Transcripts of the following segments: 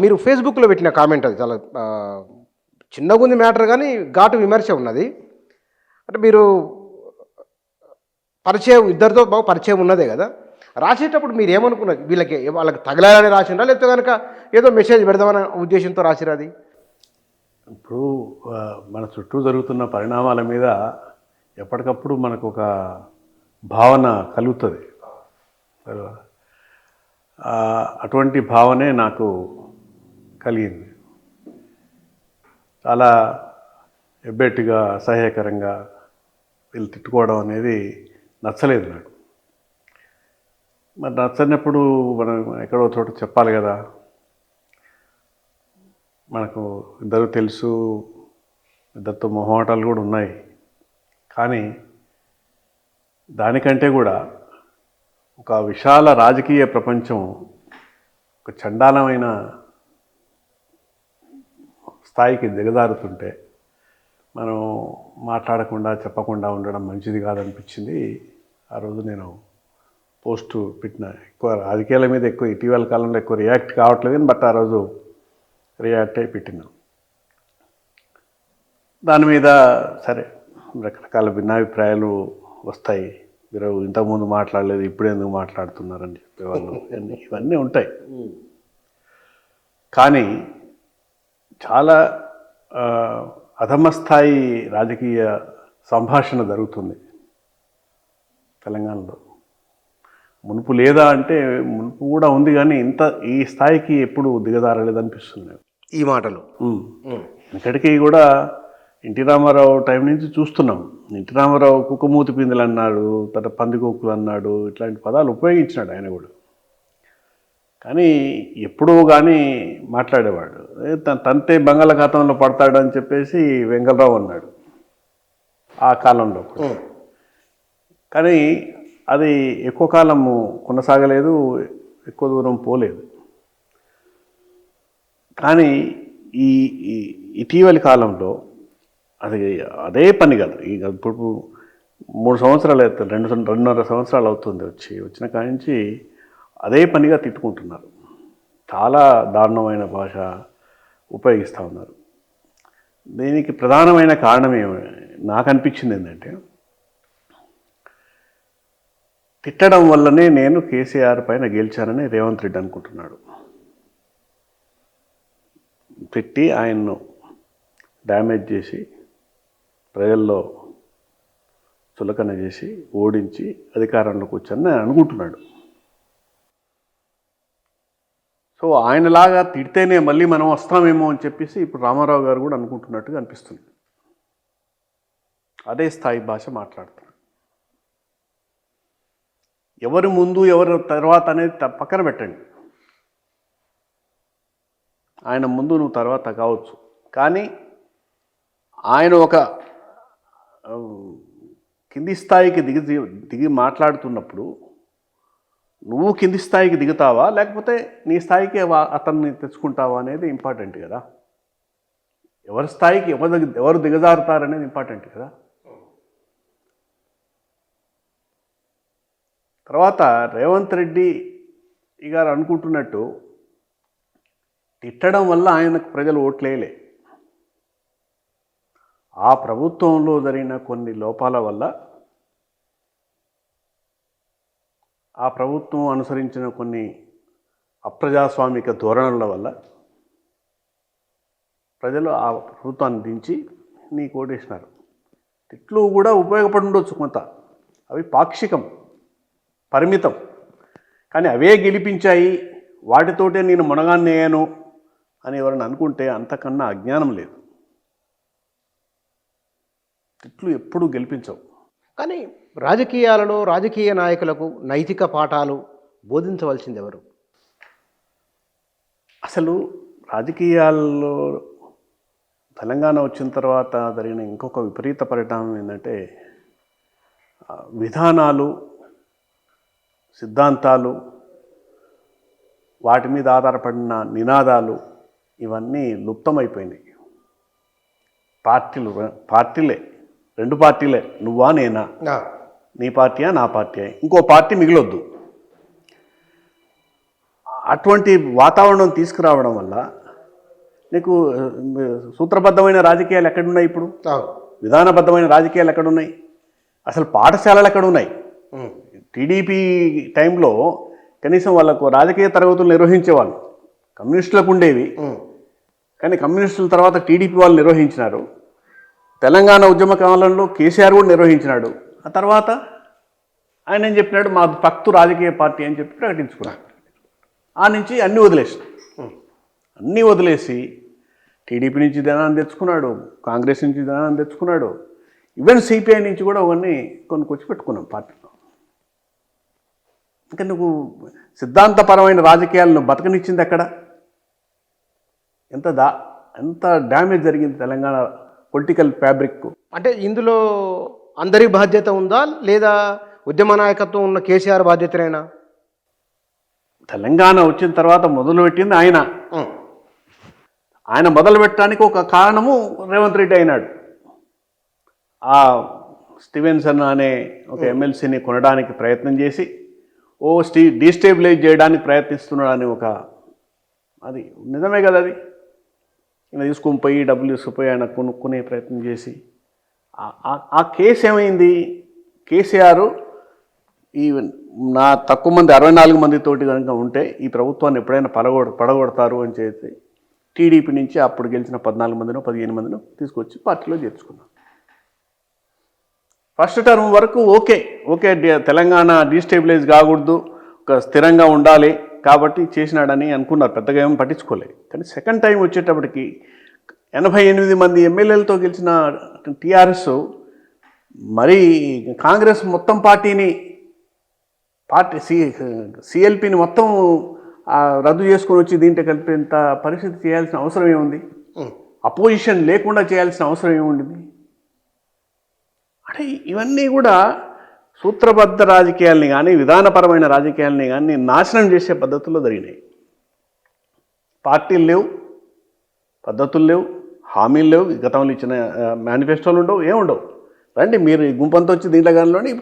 మీరు ఫేస్‌బుక్‌లో పెట్టిన కామెంట్ అది చాలా చిన్నగుంది మ్యాటర్ గానీ, ఘాటు విమర్శ ఉన్నది. అంటే మీరు పరిచయం ఇద్దరితో బాగా పరిచయం ఉన్నదే గదా! రాసేటప్పుడు మీరేమనుకున్నారు? వాళ్ళకి తగలాలని రాసిండ్రా? లేకపోతే గనక ఏదో మెసేజ్ పెడదామన్న ఉద్దేశ్యంతో రాసిర్రా అది? ఇప్పుడు మన చుట్టూ జరుగుతున్న పరిణామాల మీద ఎప్పటికప్పుడు మనకొక భావన కలుగుతుంది. అటువంటి భావనే నాకు కలిగింది. చాలా ఎబ్బెట్టుగా, అసహ్యకరంగా వీళ్ళు తిట్టుకోవడం అనేది నచ్చలేదు నాకు. మరి నచ్చనప్పుడు మనం ఎక్కడో చోట చెప్పాలి కదా. మనకు ఇద్దరు తెలుసు, ఇద్దరితో మొహమాటాలు కూడా ఉన్నాయి. కానీ దానికంటే కూడా ఒక విశాల రాజకీయ ప్రపంచం ఒక చండాలమైన స్థాయికి దిగజారుతుంటే మనం మాట్లాడకుండా చెప్పకుండా ఉండడం మంచిది కాదనిపించింది. ఆ రోజు నేను పోస్టు పెట్టిన. ఎక్కువ రాజకీయాల మీద ఎక్కువ ఇటీవల కాలంలో ఎక్కువ రియాక్ట్ కావట్లేదు, బట్ ఆ రోజు రియాక్ట్ అయి పెట్టినా. దాని మీద సరే రకరకాల భిన్నాభిప్రాయాలు వస్తాయి. మీరు ఇంతకుముందు మాట్లాడలేదు, ఇప్పుడు ఎందుకు మాట్లాడుతున్నారని చెప్పేవాళ్ళు, ఇవన్నీ ఉంటాయి. కానీ చాలా అధమస్థాయి రాజకీయ సంభాషణ జరుగుతుంది తెలంగాణలో. మునుపు లేదా అంటే మునుపు కూడా ఉంది, కానీ ఇంత ఈ స్థాయికి ఎప్పుడు దిగజారలేదనిపిస్తుంది ఈ మాటలు. ఇక్కడికి కూడా ఎన్టీ రామారావు టైం నుంచి చూస్తున్నాం. ఎన్టీ రామారావు కుక్కమూతి పిందెలు అన్నాడు, తర్వాత పందికొక్కులు అన్నాడు, ఇట్లాంటి పదాలు ఉపయోగించినాడు ఆయన కూడా. కానీ ఎప్పుడూ కానీ మాట్లాడేవాడు. తంతే బంగాళాఖాతంలో పడతాడని చెప్పేసి వెంగళరావు అన్నాడు ఆ కాలంలో. కానీ అది ఎక్కువ కాలము కొనసాగలేదు, ఎక్కువ దూరం పోలేదు. కానీ ఈ ఇటీవలి కాలంలో అదే పని కదా. ఇప్పుడు 3 సంవత్సరాలు అవుతుంది, 2.5 సంవత్సరాలు అవుతుంది వచ్చిన కాడి నుంచి అదే పనిగా తిట్టుకుంటున్నారు. చాలా దారుణమైన భాష ఉపయోగిస్తూ ఉన్నారు. దీనికి ప్రధానమైన కారణం నాకు అనిపించింది ఏంటంటే, తిట్టడం వల్లనే నేను కేసీఆర్ పైన గెలిచానని రేవంత్ రెడ్డి అనుకుంటున్నాడు. తిట్టి ఆయన్ను డ్యామేజ్ చేసి, ప్రజల్లో చులకన చేసి, ఓడించి అధికారంలో కూర్చొని అనుకుంటున్నాడు. సో ఆయనలాగా తిడితేనే మళ్ళీ మనం వస్తామేమో అని చెప్పేసి ఇప్పుడు రామారావు గారు కూడా అనుకుంటున్నట్టుగా అనిపిస్తుంది. అదే స్థాయి భాష మాట్లాడుతున్నారు. ఎవరు ముందు ఎవరు తర్వాత అనేది పక్కన పెట్టండి. ఆయన ముందు నువ్వు తర్వాత కావచ్చు, కానీ ఆయన ఒక కింది స్థాయికి దిగి మాట్లాడుతున్నప్పుడు నువ్వు కింది స్థాయికి దిగుతావా, లేకపోతే నీ స్థాయికి అతన్ని తెచ్చుకుంటావా అనేది ఇంపార్టెంట్ కదా. ఎవరి స్థాయికి ఎవరు దిగజారుతారనేది ఇంపార్టెంట్ కదా. తర్వాత రేవంత్ రెడ్డి గారు అనుకుంటున్నట్టు తిట్టడం వల్ల ఆయనకు ప్రజలు ఓట్లేయలే. ఆ ప్రభుత్వంలో జరిగిన కొన్ని లోపాల వల్ల, ఆ ప్రభుత్వం అనుసరించిన కొన్ని అప్రజాస్వామిక ధోరణుల వల్ల ప్రజలు ఆ ప్రభుత్వాన్ని దించి నీకు ఓటేసినారు. తిట్లు కూడా ఉపయోగపడి ఉండొచ్చు కొంత, అవి పాక్షికం, పరిమితం. కానీ అవే గెలిపించాయి, వాటితోటే నేను మునగాన్నేయను అని ఎవరైనా అనుకుంటే అంతకన్నా అజ్ఞానం లేదు. తిట్లు ఎప్పుడూ గెలిపించవు. కానీ రాజకీయాలలో రాజకీయ నాయకులకు నైతిక పాఠాలు బోధించవలసింది ఎవరు? అసలు రాజకీయాల్లో తెలంగాణ వచ్చిన తర్వాత జరిగిన ఇంకొక విపరీత పరిణామం ఏంటంటే, విధానాలు, సిద్ధాంతాలు, వాటి మీద ఆధారపడిన నినాదాలు ఇవన్నీ లుప్తమైపోయినాయి. పార్టీలే 2 పార్టీలే, నువ్వా నేనా, నీ పార్టీయా నా పార్టీయా, ఇంకో పార్టీ మిగిలొద్దు. అటువంటి వాతావరణం తీసుకురావడం వల్ల నీకు సూత్రబద్ధమైన రాజకీయాలు ఎక్కడున్నాయి ఇప్పుడు? విధానబద్ధమైన రాజకీయాలు ఎక్కడున్నాయి? అసలు పాఠశాలలు ఎక్కడున్నాయి? టీడీపీ టైంలో కనీసం వాళ్ళకు రాజకీయ తరగతులు నిర్వహించేవాళ్ళు. కమ్యూనిస్టులకు ఉండేవి, కానీ కమ్యూనిస్టుల తర్వాత టీడీపీ వాళ్ళు నిర్వహించినారు. తెలంగాణ ఉద్యమ కాలంలో కేసీఆర్ కూడా నిర్వహించినాడు. ఆ తర్వాత ఆయన ఏం చెప్పినాడు, మా భక్తు రాజకీయ పార్టీ అని చెప్పి ప్రకటించుకున్నాడు. ఆ నుంచి అన్నీ వదిలేసి టీడీపీ నుంచి ధనాన్ని తెచ్చుకున్నాడు, కాంగ్రెస్ నుంచి ధనాన్ని తెచ్చుకున్నాడు, ఈవెన్ సిపిఐ నుంచి కూడా అవన్నీ కొనుక్కొచ్చి పెట్టుకున్నాం పార్టీలో. ఇంకా నువ్వు సిద్ధాంతపరమైన రాజకీయాలను బతకనిచ్చింది ఎక్కడ? ఎంత డ్యామేజ్ జరిగింది తెలంగాణ పొలిటికల్ ఫ్యాబ్రిక్. అంటే ఇందులో అందరి బాధ్యత ఉందా, లేదా ఉద్యమ నాయకత్వం ఉన్న కేసీఆర్ బాధ్యతనేనా? తెలంగాణ వచ్చిన తర్వాత మొదలుపెట్టింది ఆయన మొదలుపెట్టడానికి ఒక కారణము రేవంత్ రెడ్డి అయినాడు. ఆ స్టీవెన్సన్ అనే ఒక ఎమ్మెల్సీని కొనడానికి ప్రయత్నం చేసి డీస్టేబిలైజ్ చేయడానికి ప్రయత్నిస్తున్నాడు అని అది నిజమే కదా. అది ఈయన తీసుకొని పోయి డబ్బులు తీసుకుపోయి ఆయన కొనుక్కునే ప్రయత్నం చేసి ఆ కేసు ఏమైంది? కేసీఆర్ నా తక్కువ మంది 64 మందితోటి కనుక ఉంటే ఈ ప్రభుత్వాన్ని ఎప్పుడైనా పడగొడతారు అని చెప్పి టీడీపీ నుంచి అప్పుడు గెలిచిన 14 మందినో 15 మందినో తీసుకొచ్చి పార్టీలో చేర్చుకున్నాం. ఫస్ట్ టర్మ్ వరకు ఓకే తెలంగాణ డీస్టేబిలైజ్ కాకూడదు, ఒక స్థిరంగా ఉండాలి కాబట్టి చేసినాడని అనుకున్నారు, పెద్దగా ఏమీ పట్టించుకోలేదు. కానీ సెకండ్ టైం వచ్చేటప్పటికి 88 మంది ఎమ్మెల్యేలతో గెలిచిన టీఆర్ఎస్ మరి కాంగ్రెస్ మొత్తం సిఎల్పిని మొత్తం రద్దు చేసుకొని వచ్చి దీంట్లో కలిపేంత పరిస్థితి చేయాల్సిన అవసరం ఏముంది? అపోజిషన్ లేకుండా చేయాల్సిన అవసరం ఏముండింది? అంటే ఇవన్నీ కూడా సూత్రబద్ధ రాజకీయాల్ని కానీ విధానపరమైన రాజకీయాల్ని కానీ నాశనం చేసే పద్ధతుల్లో జరిగినాయి. పార్టీలు లేవు, పద్ధతులు లేవు, హామీలు లేవు, గతంలో ఇచ్చిన మేనిఫెస్టోలు ఉండవు, ఏముండవు. రండి మీరు ఈ గుంపంతో వచ్చి దీంట్లో గానిలోని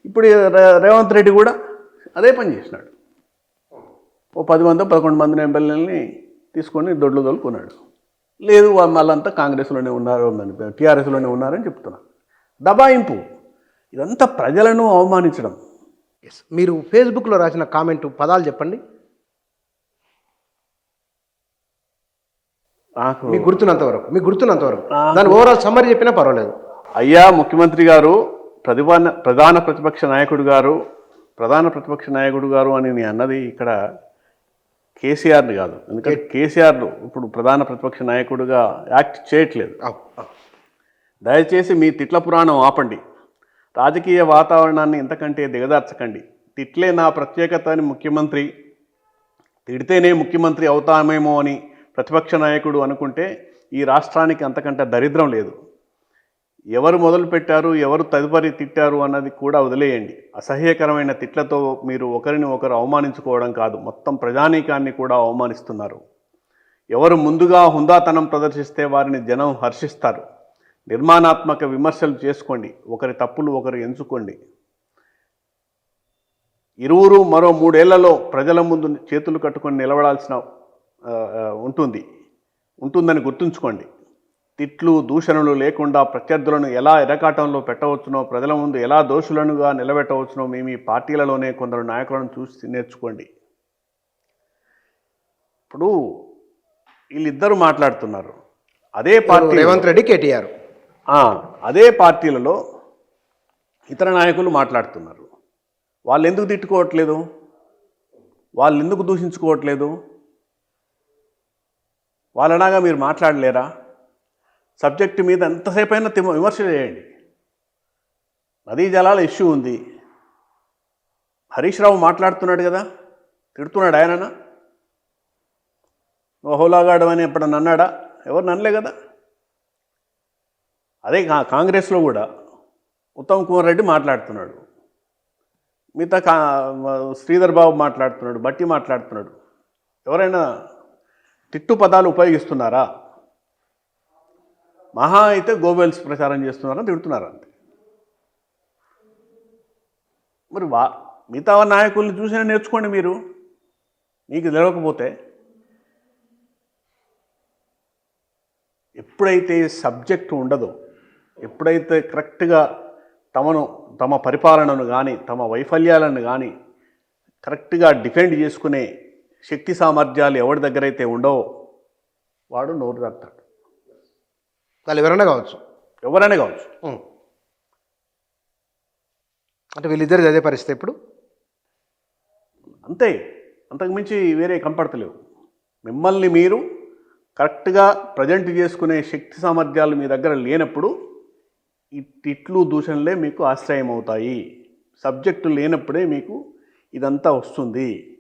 ఇప్పుడు రేవంత్ రెడ్డి కూడా అదే పని చేసినాడు. 10 మంది 11 మందిని ఎమ్మెల్యేలని తీసుకొని దొడ్లు దొలుకున్నాడు. లేదు వాళ్ళంతా కాంగ్రెస్లోనే ఉన్నారు, టీఆర్ఎస్లోనే ఉన్నారని చెప్తున్నారు. దబాయింపు, ఇదంతా ప్రజలను అవమానించడం. మీరు ఫేస్బుక్లో రాసిన కామెంట్ పదాలు చెప్పండి, మీకు గుర్తున్నంతవరకు దాని ఓవరాల్ సమ్మరీ చెప్పినా పర్వాలేదు. అయ్యా ముఖ్యమంత్రి గారు, ప్రధాన ప్రతిపక్ష నాయకుడు గారు అని నేను అన్నది ఇక్కడ కేసీఆర్ని కాదు. ఎందుకంటే కేసీఆర్ ఇప్పుడు ప్రధాన ప్రతిపక్ష నాయకుడిగా యాక్ట్ చేయట్లేదు. దయచేసి మీ తిట్ల పురాణం ఆపండి, రాజకీయ వాతావరణాన్ని ఇంతకంటే దిగదార్చకండి. తిట్లే నా ప్రత్యేకత అని ముఖ్యమంత్రి, తిడితేనే ముఖ్యమంత్రి అవుతామేమో అని ప్రతిపక్ష నాయకుడు అనుకుంటే ఈ రాష్ట్రానికి అంతకంటే దరిద్రం లేదు. ఎవరు మొదలుపెట్టారు, ఎవరు తదుపరి తిట్టారు అన్నది కూడా వదిలేయండి. అసహ్యకరమైన తిట్లతో మీరు ఒకరిని ఒకరు అవమానించుకోవడం కాదు, మొత్తం ప్రజానీకాన్ని కూడా అవమానిస్తున్నారు. ఎవరు ముందుగా హుందాతనం ప్రదర్శిస్తే వారిని జనం హర్షిస్తారు. నిర్మాణాత్మక విమర్శలు చేసుకోండి, ఒకరి తప్పులు ఒకరు ఎంచుకోండి. ఇరువురు మరో 3 ఏళ్లలో ప్రజల ముందు చేతులు కట్టుకొని నిలబడాల్సిన ఉంటుందని గుర్తుంచుకోండి. తిట్లు దూషణలు లేకుండా ప్రత్యర్థులను ఎలా ఎరకాటంలో పెట్టవచ్చునో, ప్రజల ముందు ఎలా దోషులనుగా నిలబెట్టవచ్చునో మీ పార్టీలలోనే కొందరు నాయకులను చూసి నేర్చుకోండి. ఇప్పుడు వీళ్ళిద్దరూ మాట్లాడుతున్నారు, అదే పార్టీ రేవంత్ రెడ్డి, కేటీఆర్, అదే పార్టీలలో ఇతర నాయకులు మాట్లాడుతున్నారు. వాళ్ళు ఎందుకు తిట్టుకోవట్లేదు? వాళ్ళు ఎందుకు దూషించుకోవట్లేదు? వాళ్ళలాగా మీరు మాట్లాడలేరా? సబ్జెక్టు మీద ఎంతసేపు అయినా విమర్శ చేయండి. నదీ జలాల ఇష్యూ ఉంది, హరీష్ రావు మాట్లాడుతున్నాడు కదా, తిడుతున్నాడు ఆయననా? నువ్వు హోలాగాడు అని ఎప్పుడన్నా అన్నాడా? ఎవరు నన్నలే కదా. అదే కాంగ్రెస్లో కూడా ఉత్తమ్ కుమార్ రెడ్డి మాట్లాడుతున్నాడు, మిగతా శ్రీధర్ బాబు మాట్లాడుతున్నాడు, బట్టి మాట్లాడుతున్నాడు. ఎవరైనా తిట్టు పదాలు ఉపయోగిస్తున్నారా? మహా అయితే గోబెల్స్ ప్రచారం చేస్తున్నారని తిడుతున్నారు అంతే. మరి మిగతా నాయకుల్ని చూసినా నేర్చుకోండి. మీరు నీకు తెలియకపోతే ఎప్పుడైతే సబ్జెక్టు ఉండదో, ఎప్పుడైతే కరెక్ట్గా తమ పరిపాలనను కానీ తమ వైఫల్యాలను కానీ కరెక్ట్గా డిఫెండ్ చేసుకునే శక్తి సామర్థ్యాలు ఎవరి దగ్గర అయితే ఉండవో వాడు నోరు తడతాడు. వాళ్ళు ఎవరైనా కావచ్చు. ఎవరైనా కావచ్చు. అంటే వీళ్ళిద్దరు అదే పరిస్థితి ఇప్పుడు. అంతే, అంతకుమించి వేరే కనపడతలేవు. మిమ్మల్ని మీరు కరెక్ట్గా ప్రజెంట్ చేసుకునే శక్తి సామర్థ్యాలు మీ దగ్గర లేనప్పుడు ఇట్లు దూషణలే మీకు ఆశ్రయం అవుతాయి. సబ్జెక్టు లేనప్పుడే మీకు ఇదంతా వస్తుంది.